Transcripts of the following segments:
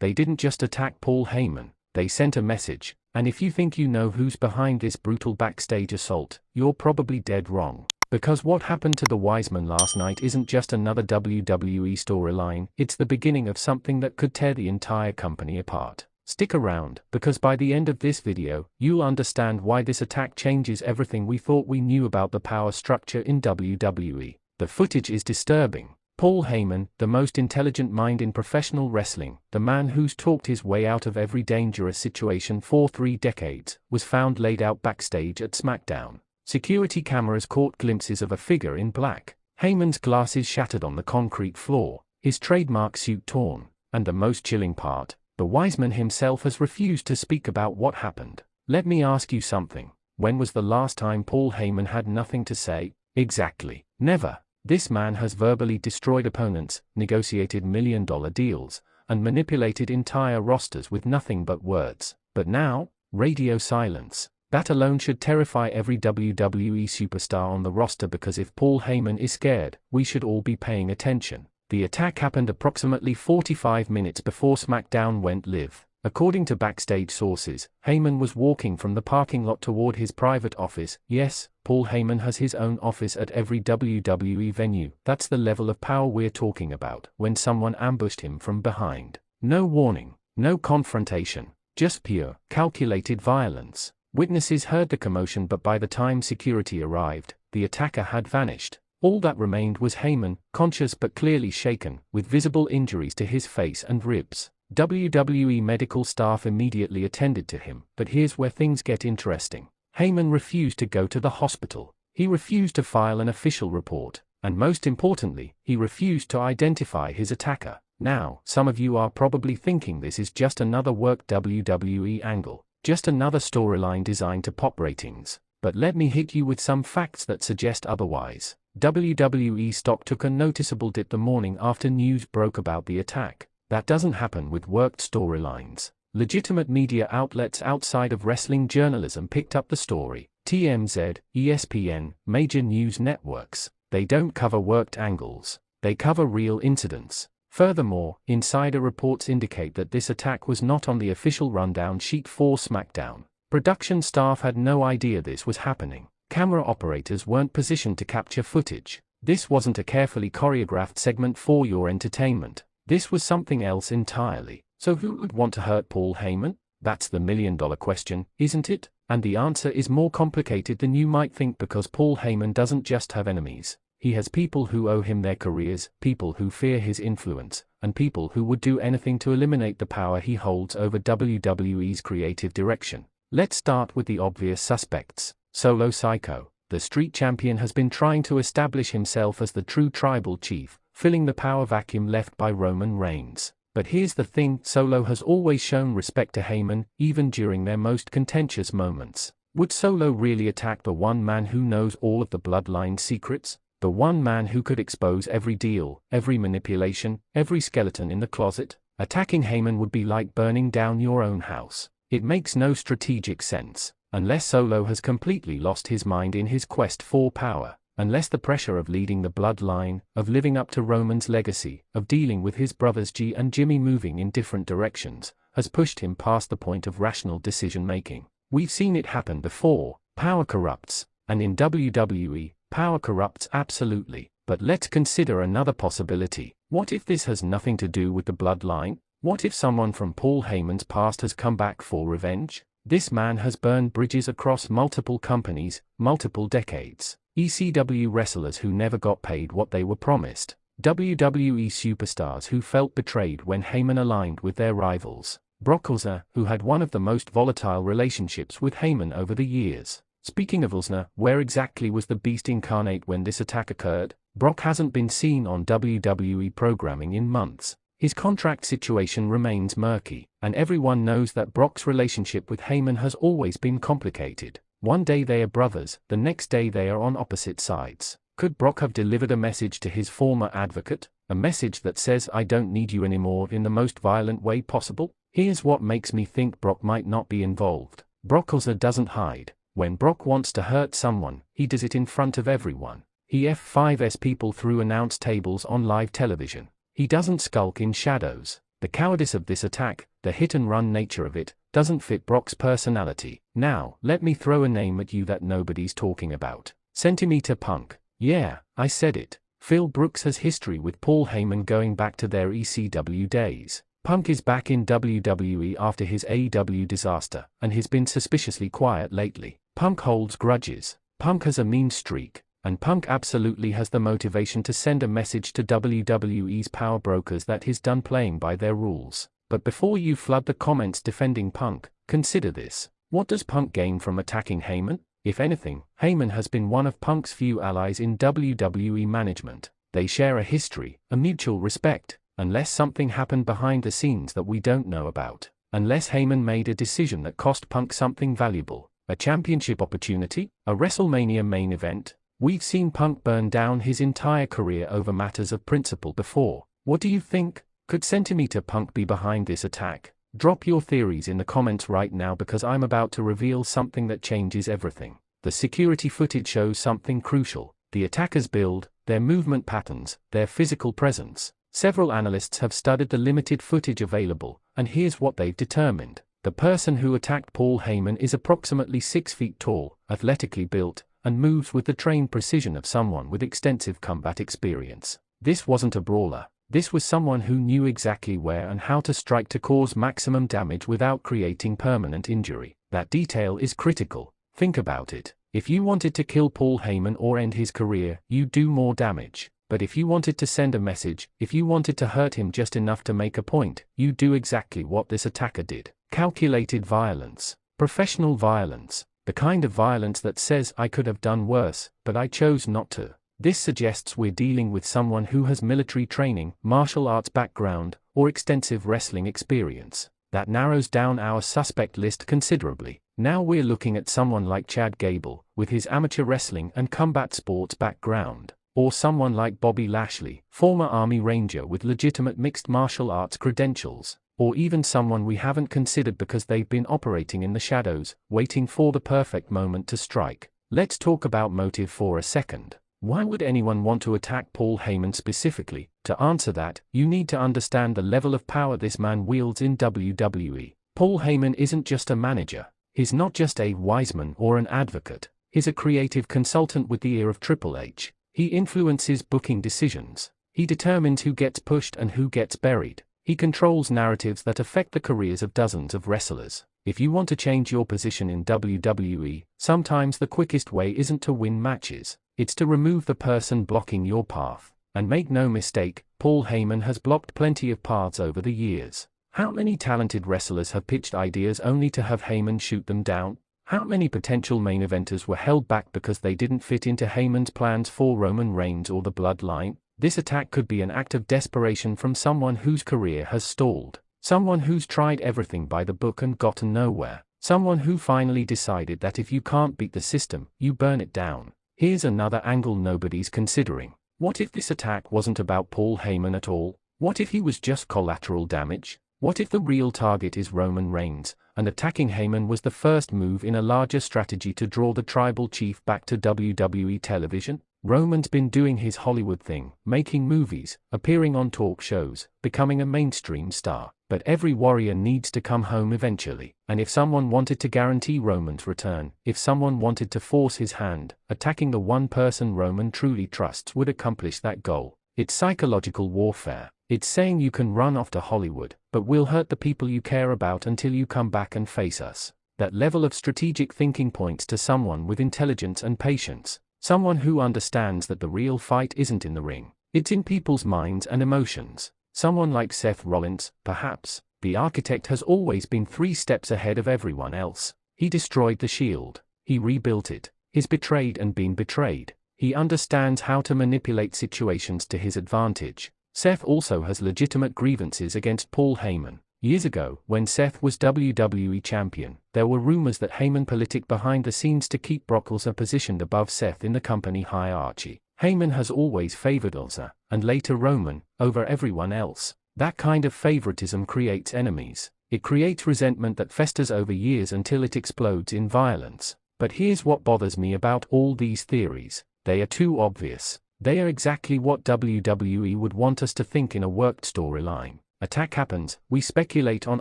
They didn't just attack Paul Heyman, they sent a message, and if you think you know who's behind this brutal backstage assault, you're probably dead wrong. Because what happened to the Wiseman last night isn't just another WWE storyline, it's the beginning of something that could tear the entire company apart. Stick around, because by the end of this video, you'll understand why this attack changes everything we thought we knew about the power structure in WWE. The footage is disturbing. Paul Heyman, the most intelligent mind in professional wrestling, the man who's talked his way out of every dangerous situation for 3 decades, was found laid out backstage at SmackDown. Security cameras caught glimpses of a figure in black, Heyman's glasses shattered on the concrete floor, his trademark suit torn, and the most chilling part, the Wiseman himself has refused to speak about what happened. Let me ask you something. When was the last time Paul Heyman had nothing to say? Exactly. Never. This man has verbally destroyed opponents, negotiated million-dollar deals, and manipulated entire rosters with nothing but words. But now, radio silence. That alone should terrify every WWE superstar on the roster, because if Paul Heyman is scared, we should all be paying attention. The attack happened approximately 45 minutes before SmackDown went live. According to backstage sources, Heyman was walking from the parking lot toward his private office. Yes, Paul Heyman has his own office at every WWE venue. That's the level of power we're talking about. When someone ambushed him from behind. No warning, no confrontation, just pure, calculated violence. Witnesses heard the commotion, but by the time security arrived, the attacker had vanished. All that remained was Heyman, conscious but clearly shaken, with visible injuries to his face and ribs. WWE medical staff immediately attended to him, but here's where things get interesting. Heyman refused to go to the hospital. He refused to file an official report, and most importantly, he refused to identify his attacker. Now, some of you are probably thinking this is just another worked WWE angle. Just another storyline designed to pop ratings. But let me hit you with some facts that suggest otherwise. WWE stock took a noticeable dip the morning after news broke about the attack. That doesn't happen with worked storylines. Legitimate media outlets outside of wrestling journalism picked up the story. TMZ, ESPN, major news networks. They don't cover worked angles. They cover real incidents. Furthermore, insider reports indicate that this attack was not on the official rundown sheet for SmackDown. Production staff had no idea this was happening. Camera operators weren't positioned to capture footage. This wasn't a carefully choreographed segment for your entertainment. This was something else entirely. So who would want to hurt Paul Heyman? That's the million-dollar question, isn't it? And the answer is more complicated than you might think, because Paul Heyman doesn't just have enemies. He has people who owe him their careers, people who fear his influence, and people who would do anything to eliminate the power he holds over WWE's creative direction. Let's start with the obvious suspects. Solo Sikoa. The street champion has been trying to establish himself as the true tribal chief, filling the power vacuum left by Roman Reigns. But here's the thing, Solo has always shown respect to Heyman, even during their most contentious moments. Would Solo really attack the one man who knows all of the Bloodline secrets? The one man who could expose every deal, every manipulation, every skeleton in the closet? Attacking Heyman would be like burning down your own house. It makes no strategic sense, unless Solo has completely lost his mind in his quest for power, unless the pressure of leading the Bloodline, of living up to Roman's legacy, of dealing with his brothers G and Jimmy moving in different directions, has pushed him past the point of rational decision-making. We've seen it happen before. Power corrupts, and in WWE, power corrupts absolutely. But let's consider another possibility. What if this has nothing to do with the Bloodline? What if someone from Paul Heyman's past has come back for revenge? This man has burned bridges across multiple companies, multiple decades. ECW wrestlers who never got paid what they were promised. WWE superstars who felt betrayed when Heyman aligned with their rivals. Brock Lesnar, who had one of the most volatile relationships with Heyman over the years. Speaking of Lesnar, where exactly was the Beast incarnate when this attack occurred? Brock hasn't been seen on WWE programming in months. His contract situation remains murky, and everyone knows that Brock's relationship with Heyman has always been complicated. One day they are brothers, the next day they are on opposite sides. Could Brock have delivered a message to his former advocate? A message that says, "I don't need you anymore," in the most violent way possible? Here's what makes me think Brock might not be involved. Brock Lesnar doesn't hide. When Brock wants to hurt someone, he does it in front of everyone. He F5s people through announce tables on live television. He doesn't skulk in shadows. The cowardice of this attack, the hit-and-run nature of it, doesn't fit Brock's personality. Now, let me throw a name at you that nobody's talking about. Centimeter Punk. Yeah, I said it. Phil Brooks has history with Paul Heyman going back to their ECW days. Punk is back in WWE after his AEW disaster, and he's been suspiciously quiet lately. Punk holds grudges. Punk has a mean streak, and Punk absolutely has the motivation to send a message to WWE's power brokers that he's done playing by their rules. But before you flood the comments defending Punk, consider this. What does Punk gain from attacking Heyman? If anything, Heyman has been one of Punk's few allies in WWE management. They share a history, a mutual respect, unless something happened behind the scenes that we don't know about. Unless Heyman made a decision that cost Punk something valuable, a championship opportunity, a WrestleMania main event. We've seen Punk burn down his entire career over matters of principle before. What do you think? Could Centimeter Punk be behind this attack? Drop your theories in the comments right now because I'm about to reveal something that changes everything. The security footage shows something crucial: the attackers' build, their movement patterns, their physical presence. Several analysts have studied the limited footage available, and here's what they've determined. The person who attacked Paul Heyman is approximately 6 feet tall, athletically built, and moves with the trained precision of someone with extensive combat experience. This wasn't a brawler. This was someone who knew exactly where and how to strike to cause maximum damage without creating permanent injury. That detail is critical. Think about it. If you wanted to kill Paul Heyman or end his career, you'd do more damage. But if you wanted to send a message, if you wanted to hurt him just enough to make a point, you'd do exactly what this attacker did. Calculated violence. Professional violence. The kind of violence that says I could have done worse, but I chose not to. This suggests we're dealing with someone who has military training, martial arts background, or extensive wrestling experience. That narrows down our suspect list considerably. Now we're looking at someone like Chad Gable, with his amateur wrestling and combat sports background. Or someone like Bobby Lashley, former Army Ranger with legitimate mixed martial arts credentials. Or even someone we haven't considered because they've been operating in the shadows, waiting for the perfect moment to strike. Let's talk about motive for a second. Why would anyone want to attack Paul Heyman specifically? To answer that, you need to understand the level of power this man wields in WWE. Paul Heyman isn't just a manager. He's not just a Wiseman or an advocate. He's a creative consultant with the ear of Triple H. He influences booking decisions. He determines who gets pushed and who gets buried. He controls narratives that affect the careers of dozens of wrestlers. If you want to change your position in WWE, sometimes the quickest way isn't to win matches. It's to remove the person blocking your path. And make no mistake, Paul Heyman has blocked plenty of paths over the years. How many talented wrestlers have pitched ideas only to have Heyman shoot them down? How many potential main eventers were held back because they didn't fit into Heyman's plans for Roman Reigns or the Bloodline? This attack could be an act of desperation from someone whose career has stalled. Someone who's tried everything by the book and gotten nowhere. Someone who finally decided that if you can't beat the system, you burn it down. Here's another angle nobody's considering. What if this attack wasn't about Paul Heyman at all? What if he was just collateral damage? What if the real target is Roman Reigns, and attacking Heyman was the first move in a larger strategy to draw the tribal chief back to WWE television? Roman's been doing his Hollywood thing, making movies, appearing on talk shows, becoming a mainstream star. But every warrior needs to come home eventually. And if someone wanted to guarantee Roman's return, if someone wanted to force his hand, attacking the one person Roman truly trusts would accomplish that goal. It's psychological warfare. It's saying you can run off to Hollywood, but we'll hurt the people you care about until you come back and face us. That level of strategic thinking points to someone with intelligence and patience. Someone who understands that the real fight isn't in the ring. It's in people's minds and emotions. Someone like Seth Rollins, perhaps. The architect has always been 3 steps ahead of everyone else. He destroyed the Shield. He rebuilt it. He's betrayed and been betrayed. He understands how to manipulate situations to his advantage. Seth also has legitimate grievances against Paul Heyman. Years ago, when Seth was WWE champion, there were rumors that Heyman politic behind the scenes to keep Brock Lesnar positioned above Seth in the company hierarchy. Heyman has always favored Lesnar, and later Roman, over everyone else. That kind of favoritism creates enemies. It creates resentment that festers over years until it explodes in violence. But here's what bothers me about all these theories. They are too obvious. They are exactly what WWE would want us to think in a worked storyline. Attack happens, we speculate on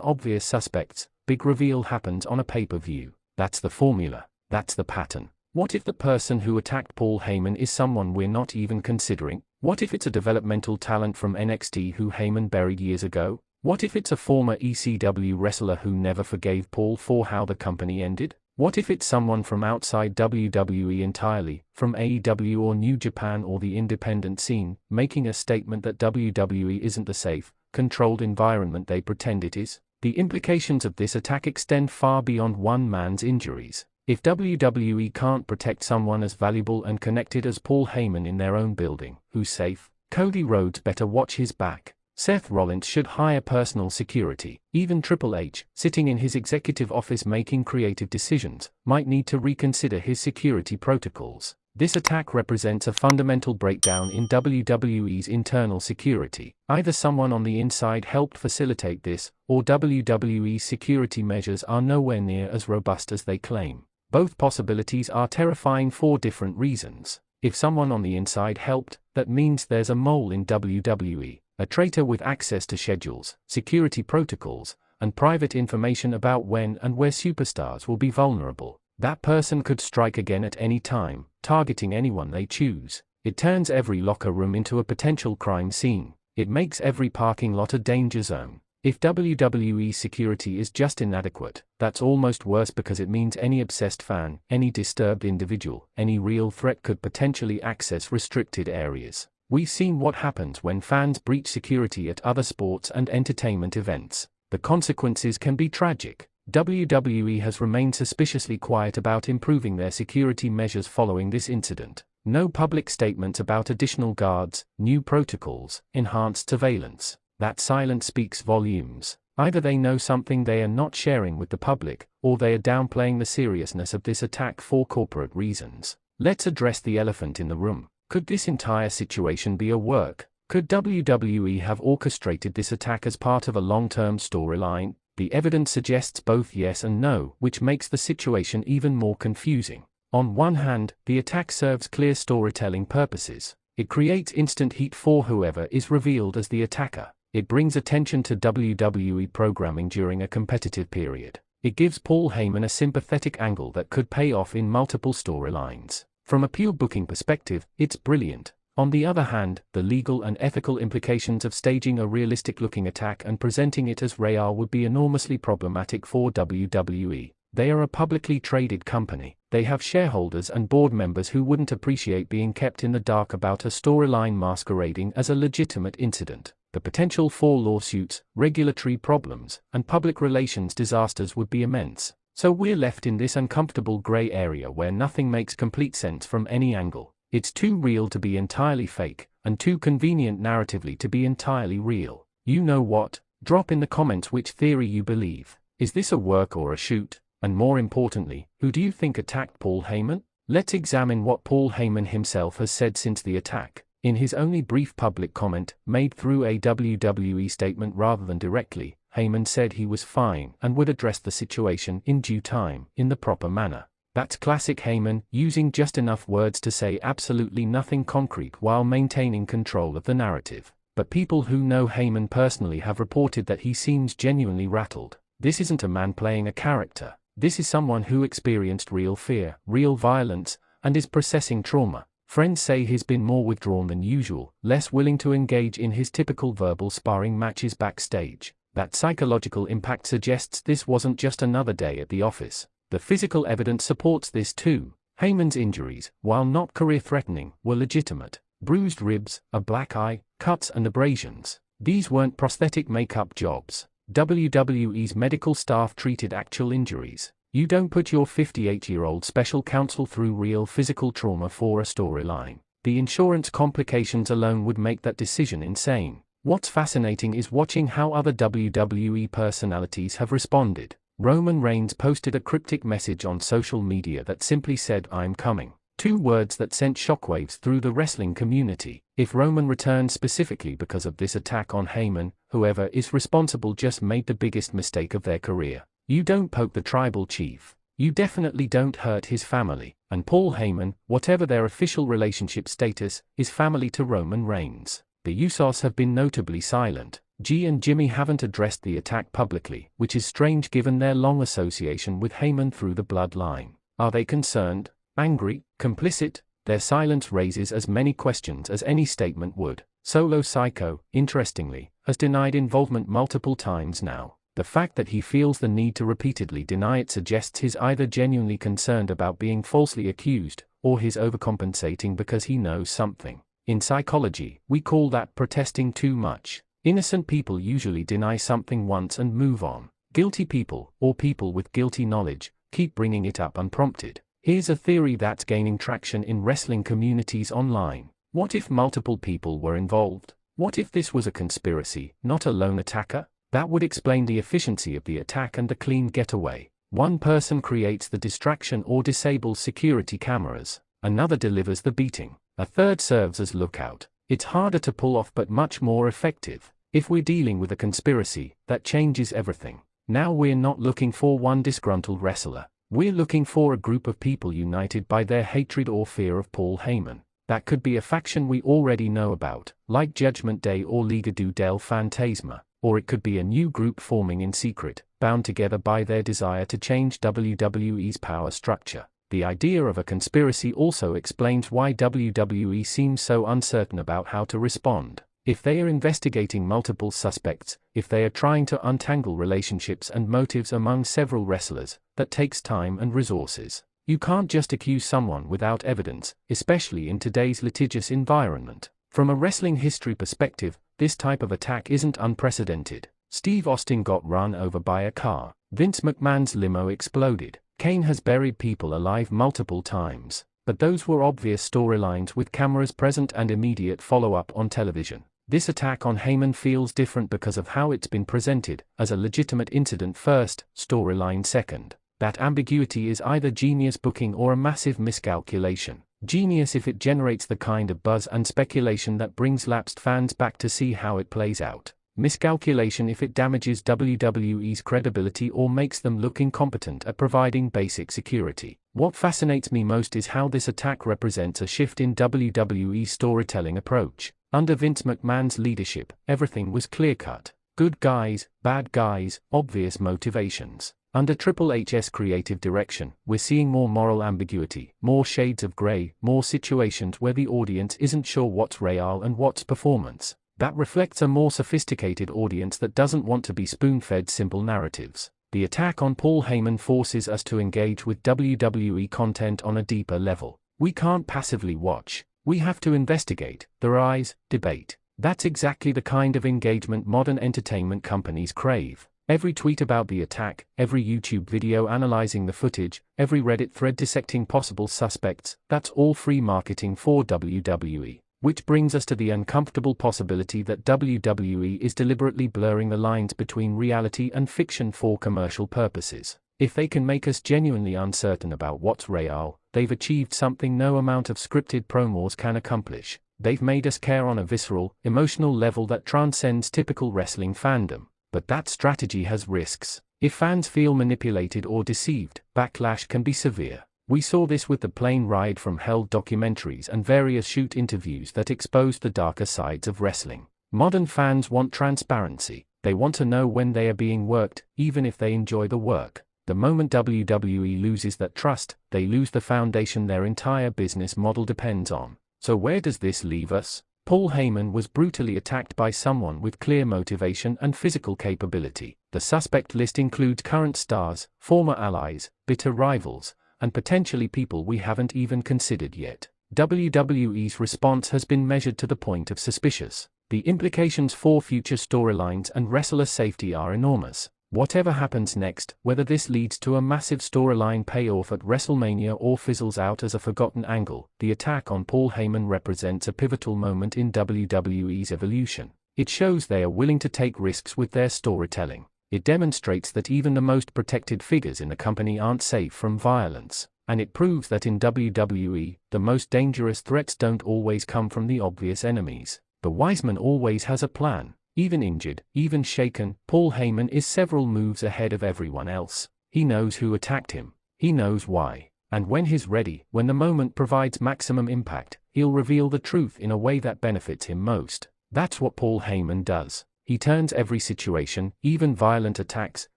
obvious suspects, big reveal happens on a pay-per-view. That's the formula. That's the pattern. What if the person who attacked Paul Heyman is someone we're not even considering? What if it's a developmental talent from NXT who Heyman buried years ago? What if it's a former ECW wrestler who never forgave Paul for how the company ended? What if it's someone from outside WWE entirely, from AEW or New Japan or the independent scene, making a statement that WWE isn't the safe, controlled environment they pretend it is? The implications of this attack extend far beyond one man's injuries. If WWE can't protect someone as valuable and connected as Paul Heyman in their own building, who's safe? Cody Rhodes better watch his back. Seth Rollins should hire personal security. Even Triple H, sitting in his executive office making creative decisions, might need to reconsider his security protocols. This attack represents a fundamental breakdown in WWE's internal security. Either someone on the inside helped facilitate this, or WWE's security measures are nowhere near as robust as they claim. Both possibilities are terrifying for different reasons. If someone on the inside helped, that means there's a mole in WWE, a traitor with access to schedules, security protocols, and private information about when and where superstars will be vulnerable. That person could strike again at any time, targeting anyone they choose. It turns every locker room into a potential crime scene. It makes every parking lot a danger zone. If WWE's security is just inadequate, that's almost worse because it means any obsessed fan, any disturbed individual, any real threat could potentially access restricted areas. We've seen what happens when fans breach security at other sports and entertainment events. The consequences can be tragic. WWE has remained suspiciously quiet about improving their security measures following this incident. No public statements about additional guards, new protocols, enhanced surveillance. That silence speaks volumes. Either they know something they are not sharing with the public, or they are downplaying the seriousness of this attack for corporate reasons. Let's address the elephant in the room. Could this entire situation be a work? Could WWE have orchestrated this attack as part of a long-term storyline? The evidence suggests both yes and no, which makes the situation even more confusing. On one hand, the attack serves clear storytelling purposes. It creates instant heat for whoever is revealed as the attacker. It brings attention to WWE programming during a competitive period. It gives Paul Heyman a sympathetic angle that could pay off in multiple storylines. From a pure booking perspective, it's brilliant. On the other hand, the legal and ethical implications of staging a realistic-looking attack and presenting it as real would be enormously problematic for WWE. They are a publicly traded company. They have shareholders and board members who wouldn't appreciate being kept in the dark about a storyline masquerading as a legitimate incident. The potential for lawsuits, regulatory problems, and public relations disasters would be immense. So we're left in this uncomfortable gray area where nothing makes complete sense from any angle. It's too real to be entirely fake, and too convenient narratively to be entirely real. You know what? Drop in the comments which theory you believe. Is this a work or a shoot? And more importantly, who do you think attacked Paul Heyman? Let's examine what Paul Heyman himself has said since the attack. In his only brief public comment, made through a WWE statement rather than directly, Heyman said he was fine and would address the situation in due time, in the proper manner. That's classic Heyman, using just enough words to say absolutely nothing concrete while maintaining control of the narrative. But people who know Heyman personally have reported that he seems genuinely rattled. This isn't a man playing a character. This is someone who experienced real fear, real violence, and is processing trauma. Friends say he's been more withdrawn than usual, less willing to engage in his typical verbal sparring matches backstage. That psychological impact suggests this wasn't just another day at the office. The physical evidence supports this too. Heyman's injuries, while not career-threatening, were legitimate. Bruised ribs, a black eye, cuts and abrasions. These weren't prosthetic makeup jobs. WWE's medical staff treated actual injuries. You don't put your 58-year-old special counsel through real physical trauma for a storyline. The insurance complications alone would make that decision insane. What's fascinating is watching how other WWE personalities have responded. Roman Reigns posted a cryptic message on social media that simply said, "I'm coming." 2 words that sent shockwaves through the wrestling community. If Roman returned specifically because of this attack on Heyman, whoever is responsible just made the biggest mistake of their career. You don't poke the tribal chief. You definitely don't hurt his family. And Paul Heyman, whatever their official relationship status, is family to Roman Reigns. The Usos have been notably silent. G and Jimmy haven't addressed the attack publicly, which is strange given their long association with Heyman through the Bloodline. Are they concerned, angry, complicit? Their silence raises as many questions as any statement would. Solo Psycho, interestingly, has denied involvement multiple times now. The fact that he feels the need to repeatedly deny it suggests he's either genuinely concerned about being falsely accused, or he's overcompensating because he knows something. In psychology, we call that protesting too much. Innocent people usually deny something once and move on. Guilty people, or people with guilty knowledge, keep bringing it up unprompted. Here's a theory that's gaining traction in wrestling communities online. What if multiple people were involved? What if this was a conspiracy, not a lone attacker? That would explain the efficiency of the attack and the clean getaway. One person creates the distraction or disables security cameras. Another delivers the beating. A third serves as lookout. It's harder to pull off but much more effective. If we're dealing with a conspiracy, that changes everything. Now we're not looking for one disgruntled wrestler. We're looking for a group of people united by their hatred or fear of Paul Heyman. That could be a faction we already know about, like Judgment Day or Liga del Fantasma, or it could be a new group forming in secret, bound together by their desire to change WWE's power structure. The idea of a conspiracy also explains why WWE seems so uncertain about how to respond. If they are investigating multiple suspects, if they are trying to untangle relationships and motives among several wrestlers, that takes time and resources. You can't just accuse someone without evidence, especially in today's litigious environment. From a wrestling history perspective, this type of attack isn't unprecedented. Steve Austin got run over by a car. Vince McMahon's limo exploded. Kane has buried people alive multiple times. But those were obvious storylines with cameras present and immediate follow-up on television. This attack on Heyman feels different because of how it's been presented, as a legitimate incident first, storyline second. That ambiguity is either genius booking or a massive miscalculation. Genius if it generates the kind of buzz and speculation that brings lapsed fans back to see how it plays out. Miscalculation if it damages WWE's credibility or makes them look incompetent at providing basic security. What fascinates me most is how this attack represents a shift in WWE's storytelling approach. Under Vince McMahon's leadership, everything was clear-cut. Good guys, bad guys, obvious motivations. Under Triple H's creative direction, we're seeing more moral ambiguity, more shades of grey, more situations where the audience isn't sure what's real and what's performance. That reflects a more sophisticated audience that doesn't want to be spoon-fed simple narratives. The attack on Paul Heyman forces us to engage with WWE content on a deeper level. We can't passively watch. We have to investigate, theorize, debate. That's exactly the kind of engagement modern entertainment companies crave. Every tweet about the attack, every YouTube video analyzing the footage, every Reddit thread dissecting possible suspects, that's all free marketing for WWE. Which brings us to the uncomfortable possibility that WWE is deliberately blurring the lines between reality and fiction for commercial purposes. If they can make us genuinely uncertain about what's real, they've achieved something no amount of scripted promos can accomplish. They've made us care on a visceral, emotional level that transcends typical wrestling fandom. But that strategy has risks. If fans feel manipulated or deceived, backlash can be severe. We saw this with the Plane Ride from Hell documentaries and various shoot interviews that exposed the darker sides of wrestling. Modern fans want transparency. They want to know when they are being worked, even if they enjoy the work. The moment WWE loses that trust, they lose the foundation their entire business model depends on. So where does this leave us? Paul Heyman was brutally attacked by someone with clear motivation and physical capability. The suspect list includes current stars, former allies, bitter rivals, and potentially people we haven't even considered yet. WWE's response has been measured to the point of suspicious. The implications for future storylines and wrestler safety are enormous. Whatever happens next, whether this leads to a massive storyline payoff at WrestleMania or fizzles out as a forgotten angle, the attack on Paul Heyman represents a pivotal moment in WWE's evolution. It shows they are willing to take risks with their storytelling. It demonstrates that even the most protected figures in the company aren't safe from violence. And it proves that in WWE, the most dangerous threats don't always come from the obvious enemies. The Wiseman always has a plan. Even injured, even shaken, Paul Heyman is several moves ahead of everyone else. He knows who attacked him. He knows why. And when he's ready, when the moment provides maximum impact, he'll reveal the truth in a way that benefits him most. That's what Paul Heyman does. He turns every situation, even violent attacks,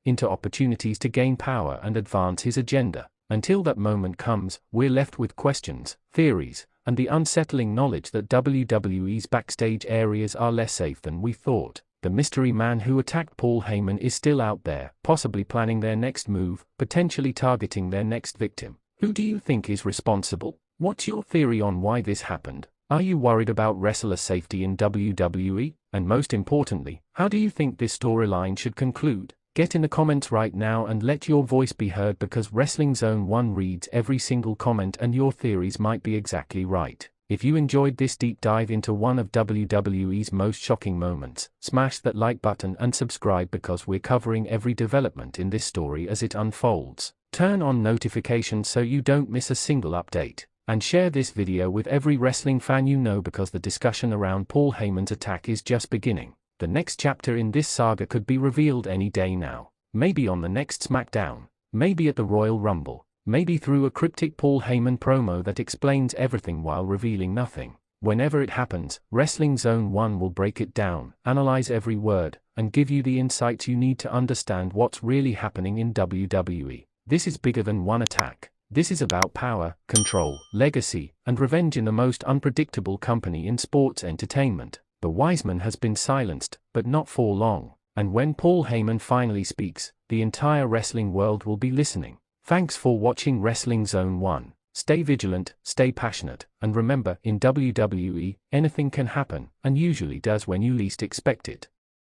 into opportunities to gain power and advance his agenda. Until that moment comes, we're left with questions, theories, and the unsettling knowledge that WWE's backstage areas are less safe than we thought. The mystery man who attacked Paul Heyman is still out there, possibly planning their next move, potentially targeting their next victim. Who do you think is responsible? What's your theory on why this happened? Are you worried about wrestler safety in WWE? And most importantly, how do you think this storyline should conclude? Get in the comments right now and let your voice be heard, because Wrestling Zone 1 reads every single comment and your theories might be exactly right. If you enjoyed this deep dive into one of WWE's most shocking moments, smash that like button and subscribe, because we're covering every development in this story as it unfolds. Turn on notifications so you don't miss a single update. And share this video with every wrestling fan you know, because the discussion around Paul Heyman's attack is just beginning. The next chapter in this saga could be revealed any day now. Maybe on the next SmackDown. Maybe at the Royal Rumble. Maybe through a cryptic Paul Heyman promo that explains everything while revealing nothing. Whenever it happens, Wrestling Zone 1 will break it down, analyze every word, and give you the insights you need to understand what's really happening in WWE. This is bigger than one attack. This is about power, control, legacy, and revenge in the most unpredictable company in sports entertainment. The Wiseman has been silenced, but not for long. And when Paul Heyman finally speaks, the entire wrestling world will be listening. Thanks for watching Wrestling Zone 1. Stay vigilant, stay passionate, and remember, in WWE, anything can happen, and usually does when you least expect it.